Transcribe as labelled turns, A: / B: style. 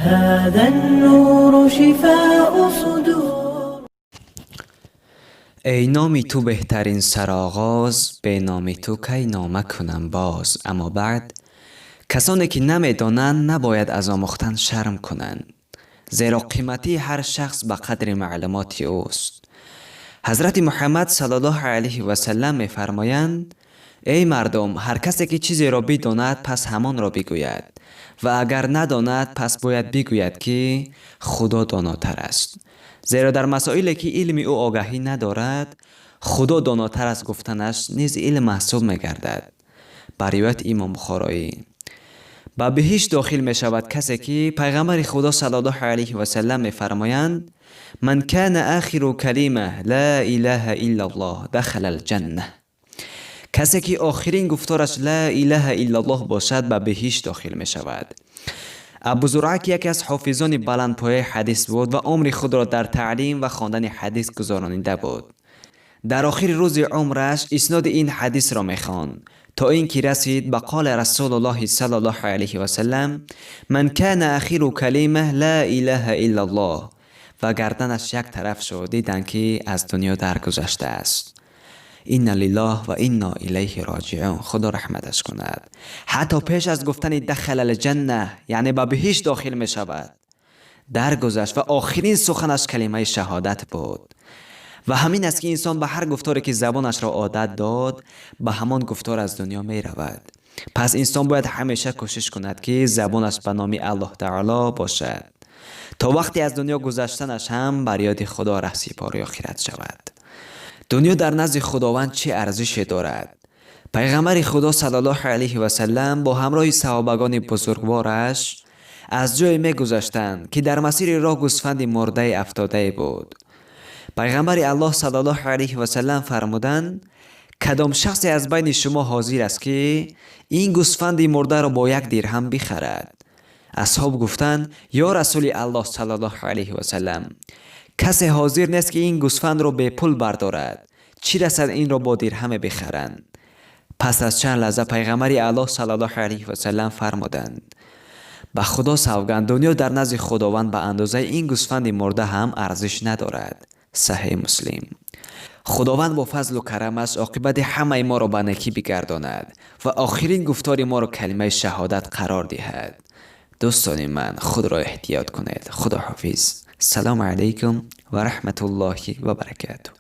A: هذا النور شفاء صدور.
B: ای نامی تو بهترین سرآغاز، به نام تو کی نامه کنم باز. اما بعد کسانی که نمیدانند نباید از آموختن شرم کنند، زیرا قیمتی هر شخص به قدر معلومات اوست. حضرت محمد صلی الله علیه و سلم می‌فرمایند: ای مردم، هر کسی که چیزی را بداند پس همان را بگوید، و اگر نداند پس باید بگوید که خدا داناتر است. زیرا در مسائلی که علم او آگاهی ندارد، خدا داناتر از گفتنش نیز علم محسوب می‌گردد. بر روایت امام بخاری. به بهشت داخل می شود کسی که پیغمبر خدا صلی الله علیه و سلم می‌فرمایند: من کان آخر کلمه لا اله الا الله دخل الجنه. کسی که آخرین گفتارش لا اله الا الله باشد به بهشت داخل می شود. ابو زرعه که یکی از حافظان بلندپایه حدیث بود و عمر خود را در تعلیم و خواندن حدیث گذرانیده بود. در آخر روز عمرش اسناد این حدیث را می‌خواند تا اینکه رسید به قول رسول الله صلی الله علیه و سلم: من کان آخر کلمه لا اله الا الله، و گردنش یک طرف شد. دیدند که از دنیا درگذشته است. انا لله و انا الیه راجعون. خدا رحمتش کند. حتی پیش از گفتن دخل الجنه، یعنی به بهشت داخل می شود، درگذشت و آخرین سخنش کلمه شهادت بود. و همین است که انسان به هر گفتاری که زبانش را عادت داد، به همان گفتار از دنیا می رود. پس انسان باید همیشه کوشش کند که زبانش به نام الله تعالی باشد، تا وقتی از دنیا گذشتنش هم بر یاد خدا رهسپار آخرت شود. دنیا در نزد خداوند چه ارزشی دارد؟ پیغمبر خدا صلی الله علیه و سلم با همراه صحابگان بزرگوارش از جای می گذشتند که در مسیر راه گوسفند مرده افتاده بود. پیغمبر الله صلی الله علیه و سلم فرمودند: کدام شخصی از بین شما حاضر است که این گوسفند مرده را با 1 درهم بخرد؟ اصحاب گفتند: یا رسول الله صلی الله علیه و سلم، کسی حاضر نیست که این گوسفند را به پول بردارد، چی رسد این را با درهم بخرند؟ پس از چند لحظه پیغمبر الله صلی الله علیه و سلم فرمودند: به خدا سوگند، دنیا در نزد خداوند به اندازه این گوسفند مرده هم ارزش ندارد. صحیح مسلم. خداوند با فضل و کرمش عاقبت همه ما را به نیکی بگرداند و آخرین گفتار ما را کلمه شهادت قرار دهد. دوستان من، خود را احتیاط کنید. خدا حافظ. سلام علیکم و رحمت الله و برکاته.